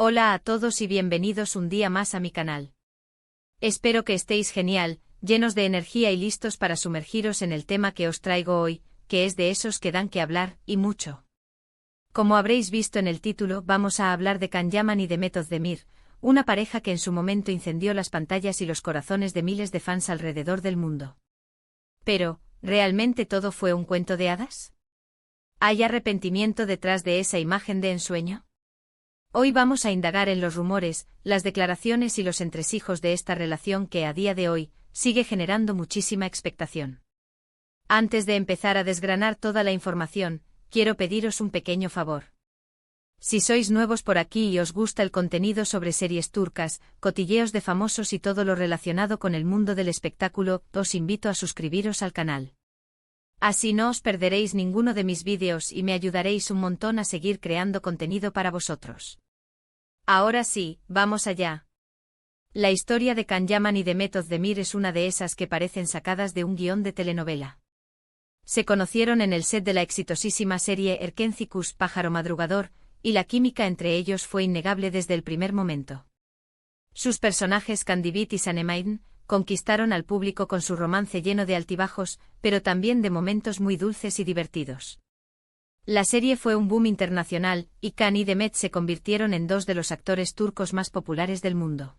Hola a todos y bienvenidos un día más a mi canal. Espero que estéis genial, llenos de energía y listos para sumergiros en el tema que os traigo hoy, que es de esos que dan que hablar, y mucho. Como habréis visto en el título, vamos a hablar de Can Yaman y de Demet Özdemir, una pareja que en su momento incendió las pantallas y los corazones de miles de fans alrededor del mundo. Pero, ¿realmente todo fue un cuento de hadas? ¿Hay arrepentimiento detrás de esa imagen de ensueño? Hoy vamos a indagar en los rumores, las declaraciones y los entresijos de esta relación que a día de hoy sigue generando muchísima expectación. Antes de empezar a desgranar toda la información, quiero pediros un pequeño favor. Si sois nuevos por aquí y os gusta el contenido sobre series turcas, cotilleos de famosos y todo lo relacionado con el mundo del espectáculo, os invito a suscribiros al canal. Así no os perderéis ninguno de mis vídeos y me ayudaréis un montón a seguir creando contenido para vosotros. Ahora sí, vamos allá. La historia de Can Yaman y Demet Özdemir es una de esas que parecen sacadas de un guión de telenovela. Se conocieron en el set de la exitosísima serie Erkenci Pájaro Madrugador, y la química entre ellos fue innegable desde el primer momento. Sus personajes Kandibit y Sanemeyn conquistaron al público con su romance lleno de altibajos, pero también de momentos muy dulces y divertidos. La serie fue un boom internacional, y Can y Demet se convirtieron en dos de los actores turcos más populares del mundo.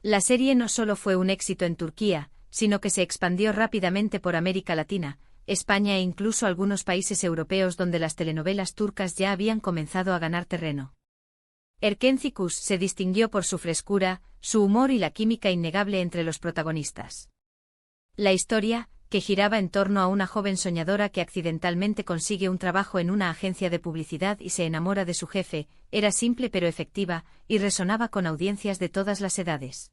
La serie no solo fue un éxito en Turquía, sino que se expandió rápidamente por América Latina, España e incluso algunos países europeos donde las telenovelas turcas ya habían comenzado a ganar terreno. Erkenci se distinguió por su frescura, su humor y la química innegable entre los protagonistas. La historia, que giraba en torno a una joven soñadora que accidentalmente consigue un trabajo en una agencia de publicidad y se enamora de su jefe, era simple pero efectiva, y resonaba con audiencias de todas las edades.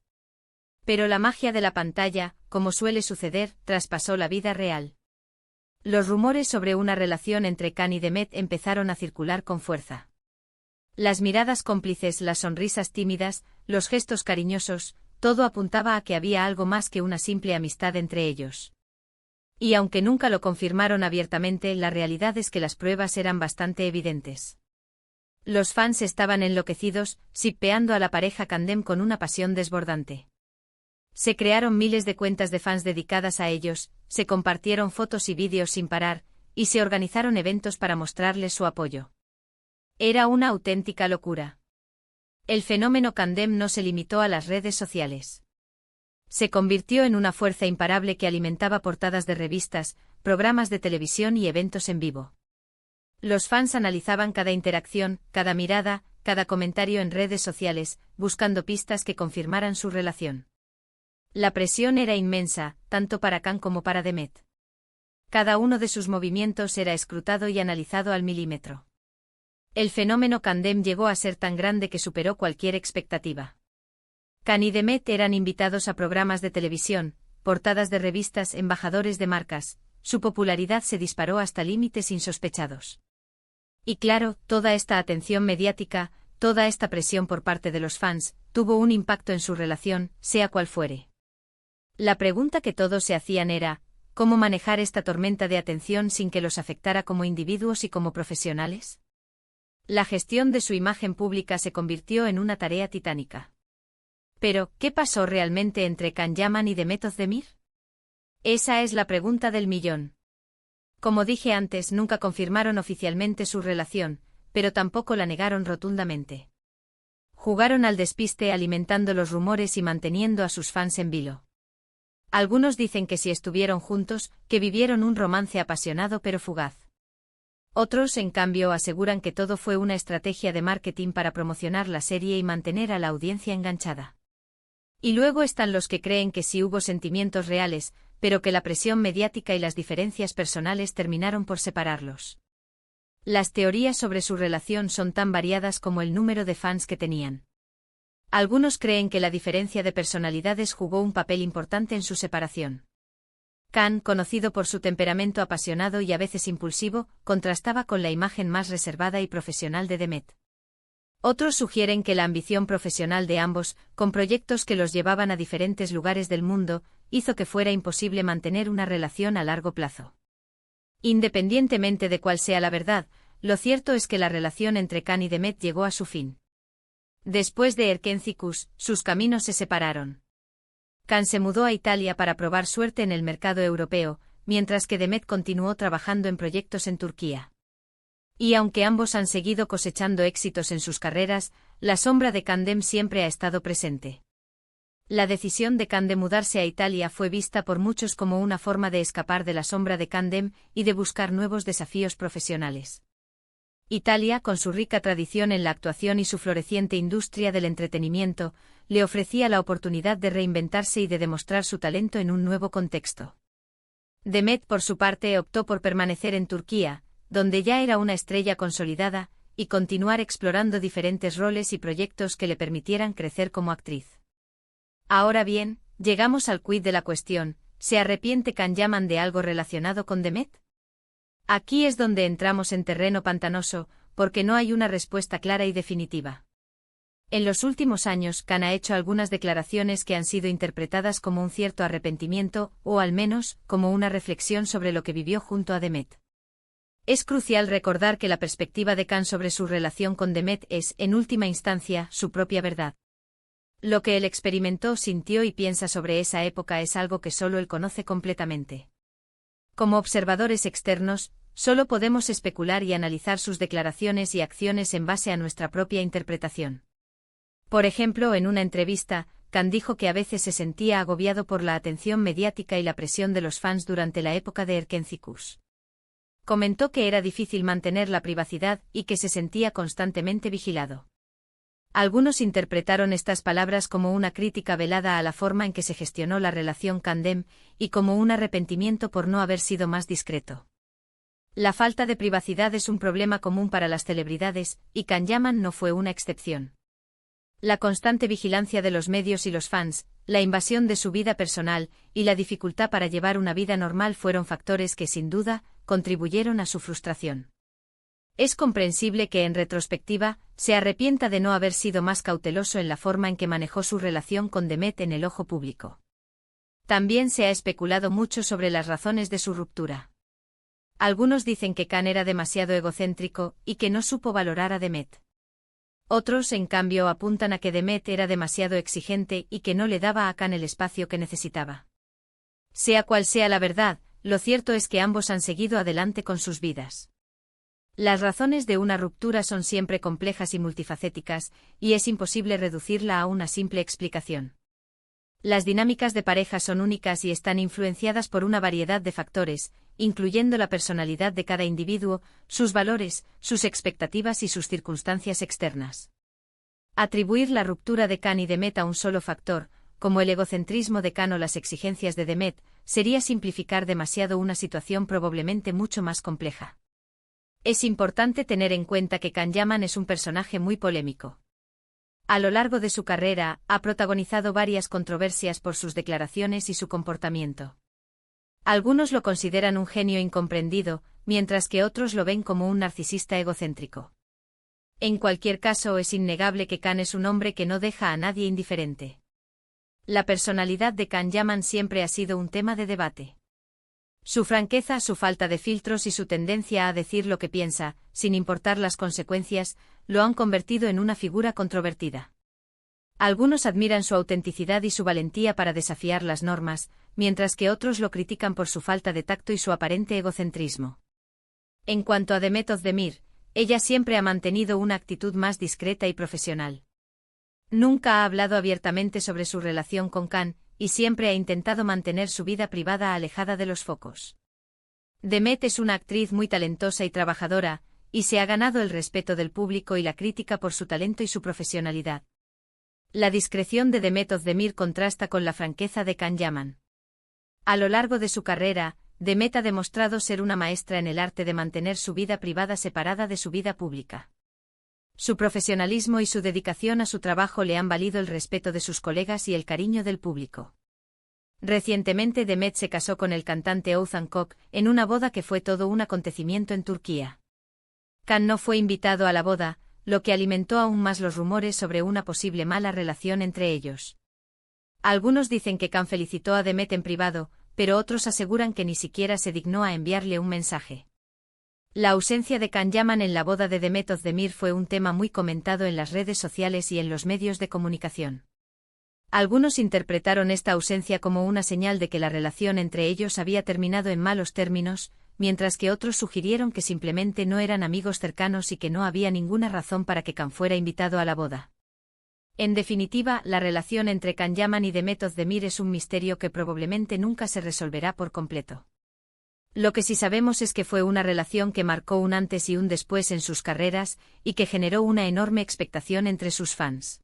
Pero la magia de la pantalla, como suele suceder, traspasó la vida real. Los rumores sobre una relación entre Can y Demet empezaron a circular con fuerza. Las miradas cómplices, las sonrisas tímidas, los gestos cariñosos, todo apuntaba a que había algo más que una simple amistad entre ellos. Y aunque nunca lo confirmaron abiertamente, la realidad es que las pruebas eran bastante evidentes. Los fans estaban enloquecidos, shippeando a la pareja Candem con una pasión desbordante. Se crearon miles de cuentas de fans dedicadas a ellos, se compartieron fotos y vídeos sin parar, y se organizaron eventos para mostrarles su apoyo. Era una auténtica locura. El fenómeno Candem no se limitó a las redes sociales. Se convirtió en una fuerza imparable que alimentaba portadas de revistas, programas de televisión y eventos en vivo. Los fans analizaban cada interacción, cada mirada, cada comentario en redes sociales, buscando pistas que confirmaran su relación. La presión era inmensa, tanto para Can como para Demet. Cada uno de sus movimientos era escrutado y analizado al milímetro. El fenómeno Candem llegó a ser tan grande que superó cualquier expectativa. Can y Demet eran invitados a programas de televisión, portadas de revistas, embajadores de marcas, su popularidad se disparó hasta límites insospechados. Y claro, toda esta atención mediática, toda esta presión por parte de los fans, tuvo un impacto en su relación, sea cual fuere. La pregunta que todos se hacían era, ¿cómo manejar esta tormenta de atención sin que los afectara como individuos y como profesionales? La gestión de su imagen pública se convirtió en una tarea titánica. Pero, ¿qué pasó realmente entre Can Yaman y Demet Özdemir? Esa es la pregunta del millón. Como dije antes, nunca confirmaron oficialmente su relación, pero tampoco la negaron rotundamente. Jugaron al despiste alimentando los rumores y manteniendo a sus fans en vilo. Algunos dicen que sí estuvieron juntos, que vivieron un romance apasionado pero fugaz. Otros, en cambio, aseguran que todo fue una estrategia de marketing para promocionar la serie y mantener a la audiencia enganchada. Y luego están los que creen que sí hubo sentimientos reales, pero que la presión mediática y las diferencias personales terminaron por separarlos. Las teorías sobre su relación son tan variadas como el número de fans que tenían. Algunos creen que la diferencia de personalidades jugó un papel importante en su separación. Can, conocido por su temperamento apasionado y a veces impulsivo, contrastaba con la imagen más reservada y profesional de Demet. Otros sugieren que la ambición profesional de ambos, con proyectos que los llevaban a diferentes lugares del mundo, hizo que fuera imposible mantener una relación a largo plazo. Independientemente de cuál sea la verdad, lo cierto es que la relación entre Can y Demet llegó a su fin. Después de Erkenci-Kuş, sus caminos se separaron. Can se mudó a Italia para probar suerte en el mercado europeo, mientras que Demet continuó trabajando en proyectos en Turquía. Y aunque ambos han seguido cosechando éxitos en sus carreras, la sombra de Candem siempre ha estado presente. La decisión de Can de mudarse a Italia fue vista por muchos como una forma de escapar de la sombra de Candem y de buscar nuevos desafíos profesionales. Italia, con su rica tradición en la actuación y su floreciente industria del entretenimiento, le ofrecía la oportunidad de reinventarse y de demostrar su talento en un nuevo contexto. Demet, por su parte, optó por permanecer en Turquía, donde ya era una estrella consolidada, y continuar explorando diferentes roles y proyectos que le permitieran crecer como actriz. Ahora bien, llegamos al quid de la cuestión: ¿se arrepiente Can Yaman de algo relacionado con Demet? Aquí es donde entramos en terreno pantanoso, porque no hay una respuesta clara y definitiva. En los últimos años, Can ha hecho algunas declaraciones que han sido interpretadas como un cierto arrepentimiento, o al menos, como una reflexión sobre lo que vivió junto a Demet. Es crucial recordar que la perspectiva de Can sobre su relación con Demet es, en última instancia, su propia verdad. Lo que él experimentó, sintió y piensa sobre esa época es algo que solo él conoce completamente. Como observadores externos, solo podemos especular y analizar sus declaraciones y acciones en base a nuestra propia interpretación. Por ejemplo, en una entrevista, Can dijo que a veces se sentía agobiado por la atención mediática y la presión de los fans durante la época de Erkenci-Kuş. Comentó que era difícil mantener la privacidad y que se sentía constantemente vigilado. Algunos interpretaron estas palabras como una crítica velada a la forma en que se gestionó la relación Candem, y como un arrepentimiento por no haber sido más discreto. La falta de privacidad es un problema común para las celebridades, y Can Yaman no fue una excepción. La constante vigilancia de los medios y los fans, la invasión de su vida personal, y la dificultad para llevar una vida normal fueron factores que, sin duda, contribuyeron a su frustración. Es comprensible que, en retrospectiva, se arrepienta de no haber sido más cauteloso en la forma en que manejó su relación con Demet en el ojo público. También se ha especulado mucho sobre las razones de su ruptura. Algunos dicen que Can era demasiado egocéntrico y que no supo valorar a Demet. Otros, en cambio, apuntan a que Demet era demasiado exigente y que no le daba a Can el espacio que necesitaba. Sea cual sea la verdad, lo cierto es que ambos han seguido adelante con sus vidas. Las razones de una ruptura son siempre complejas y multifacéticas, y es imposible reducirla a una simple explicación. Las dinámicas de pareja son únicas y están influenciadas por una variedad de factores, incluyendo la personalidad de cada individuo, sus valores, sus expectativas y sus circunstancias externas. Atribuir la ruptura de Can y Demet a un solo factor, como el egocentrismo de Can o las exigencias de Demet, sería simplificar demasiado una situación probablemente mucho más compleja. Es importante tener en cuenta que Can Yaman es un personaje muy polémico. A lo largo de su carrera, ha protagonizado varias controversias por sus declaraciones y su comportamiento. Algunos lo consideran un genio incomprendido, mientras que otros lo ven como un narcisista egocéntrico. En cualquier caso, es innegable que Can es un hombre que no deja a nadie indiferente. La personalidad de Can Yaman siempre ha sido un tema de debate. Su franqueza, su falta de filtros y su tendencia a decir lo que piensa, sin importar las consecuencias, lo han convertido en una figura controvertida. Algunos admiran su autenticidad y su valentía para desafiar las normas, mientras que otros lo critican por su falta de tacto y su aparente egocentrismo. En cuanto a Demet Özdemir, ella siempre ha mantenido una actitud más discreta y profesional. Nunca ha hablado abiertamente sobre su relación con Can, y siempre ha intentado mantener su vida privada alejada de los focos. Demet es una actriz muy talentosa y trabajadora, y se ha ganado el respeto del público y la crítica por su talento y su profesionalidad. La discreción de Demet Özdemir contrasta con la franqueza de Can Yaman. A lo largo de su carrera, Demet ha demostrado ser una maestra en el arte de mantener su vida privada separada de su vida pública. Su profesionalismo y su dedicación a su trabajo le han valido el respeto de sus colegas y el cariño del público. Recientemente Demet se casó con el cantante Oğuzhan Koç, en una boda que fue todo un acontecimiento en Turquía. Can no fue invitado a la boda, lo que alimentó aún más los rumores sobre una posible mala relación entre ellos. Algunos dicen que Can felicitó a Demet en privado, pero otros aseguran que ni siquiera se dignó a enviarle un mensaje. La ausencia de Can Yaman en la boda de Demet Özdemir fue un tema muy comentado en las redes sociales y en los medios de comunicación. Algunos interpretaron esta ausencia como una señal de que la relación entre ellos había terminado en malos términos, mientras que otros sugirieron que simplemente no eran amigos cercanos y que no había ninguna razón para que Can fuera invitado a la boda. En definitiva, la relación entre Can Yaman y Demet Özdemir es un misterio que probablemente nunca se resolverá por completo. Lo que sí sabemos es que fue una relación que marcó un antes y un después en sus carreras, y que generó una enorme expectación entre sus fans.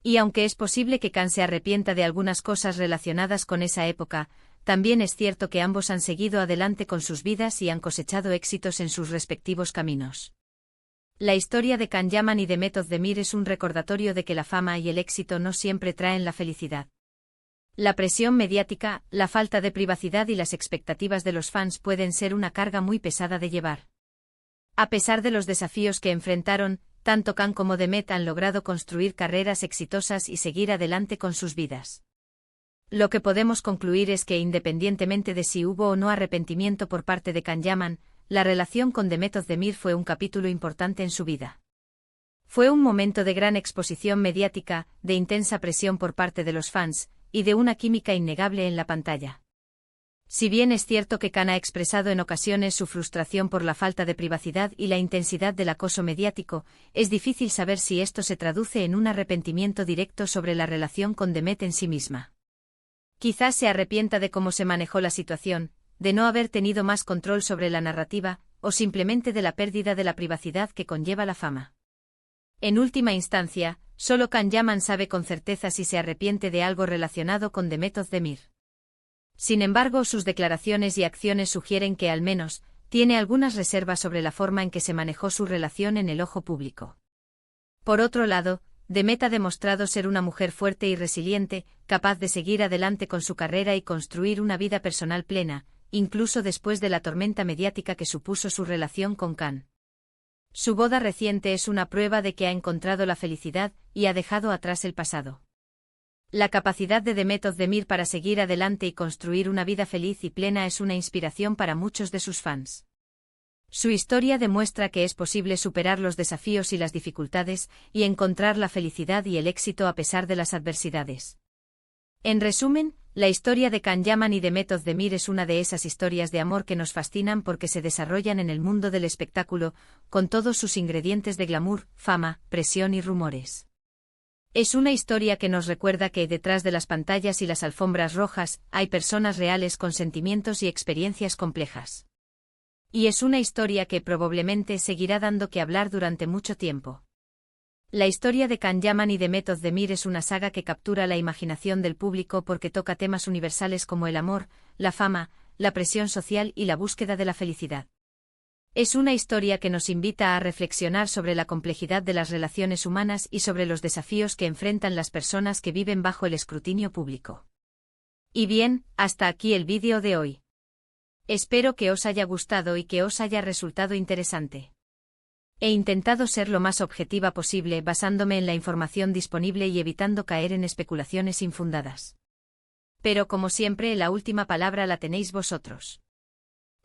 Y aunque es posible que Can se arrepienta de algunas cosas relacionadas con esa época, también es cierto que ambos han seguido adelante con sus vidas y han cosechado éxitos en sus respectivos caminos. La historia de Can Yaman y Demet Özdemir es un recordatorio de que la fama y el éxito no siempre traen la felicidad. La presión mediática, la falta de privacidad y las expectativas de los fans pueden ser una carga muy pesada de llevar. A pesar de los desafíos que enfrentaron, tanto Can como Demet han logrado construir carreras exitosas y seguir adelante con sus vidas. Lo que podemos concluir es que independientemente de si hubo o no arrepentimiento por parte de Can Yaman, la relación con Demet Özdemir fue un capítulo importante en su vida. Fue un momento de gran exposición mediática, de intensa presión por parte de los fans, y de una química innegable en la pantalla. Si bien es cierto que Can ha expresado en ocasiones su frustración por la falta de privacidad y la intensidad del acoso mediático, es difícil saber si esto se traduce en un arrepentimiento directo sobre la relación con Demet en sí misma. Quizás se arrepienta de cómo se manejó la situación, de no haber tenido más control sobre la narrativa, o simplemente de la pérdida de la privacidad que conlleva la fama. En última instancia, solo Can Yaman sabe con certeza si se arrepiente de algo relacionado con Demet Özdemir. Sin embargo, sus declaraciones y acciones sugieren que al menos, tiene algunas reservas sobre la forma en que se manejó su relación en el ojo público. Por otro lado, Demet ha demostrado ser una mujer fuerte y resiliente, capaz de seguir adelante con su carrera y construir una vida personal plena, incluso después de la tormenta mediática que supuso su relación con Can. Su boda reciente es una prueba de que ha encontrado la felicidad y ha dejado atrás el pasado. La capacidad de Demet Özdemir para seguir adelante y construir una vida feliz y plena es una inspiración para muchos de sus fans. Su historia demuestra que es posible superar los desafíos y las dificultades, y encontrar la felicidad y el éxito a pesar de las adversidades. En resumen, la historia de Can Yaman y Demet Özdemir es una de esas historias de amor que nos fascinan porque se desarrollan en el mundo del espectáculo, con todos sus ingredientes de glamour, fama, presión y rumores. Es una historia que nos recuerda que detrás de las pantallas y las alfombras rojas, hay personas reales con sentimientos y experiencias complejas. Y es una historia que probablemente seguirá dando que hablar durante mucho tiempo. La historia de Can Yaman y Demet Özdemir es una saga que captura la imaginación del público porque toca temas universales como el amor, la fama, la presión social y la búsqueda de la felicidad. Es una historia que nos invita a reflexionar sobre la complejidad de las relaciones humanas y sobre los desafíos que enfrentan las personas que viven bajo el escrutinio público. Y bien, hasta aquí el vídeo de hoy. Espero que os haya gustado y que os haya resultado interesante. He intentado ser lo más objetiva posible basándome en la información disponible y evitando caer en especulaciones infundadas. Pero como siempre, la última palabra la tenéis vosotros.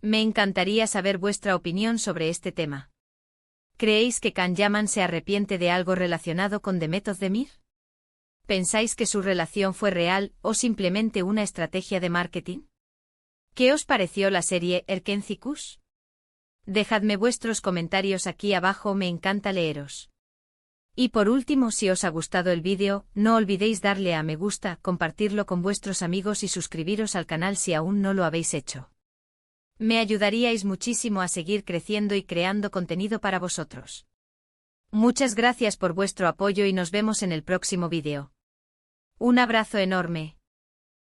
Me encantaría saber vuestra opinión sobre este tema. ¿Creéis que Can Yaman se arrepiente de algo relacionado con Demet Özdemir? ¿Pensáis que su relación fue real o simplemente una estrategia de marketing? ¿Qué os pareció la serie Erkenci Kuş? Dejadme vuestros comentarios aquí abajo, me encanta leeros. Y por último, si os ha gustado el vídeo, no olvidéis darle a me gusta, compartirlo con vuestros amigos y suscribiros al canal si aún no lo habéis hecho. Me ayudaríais muchísimo a seguir creciendo y creando contenido para vosotros. Muchas gracias por vuestro apoyo y nos vemos en el próximo vídeo. Un abrazo enorme.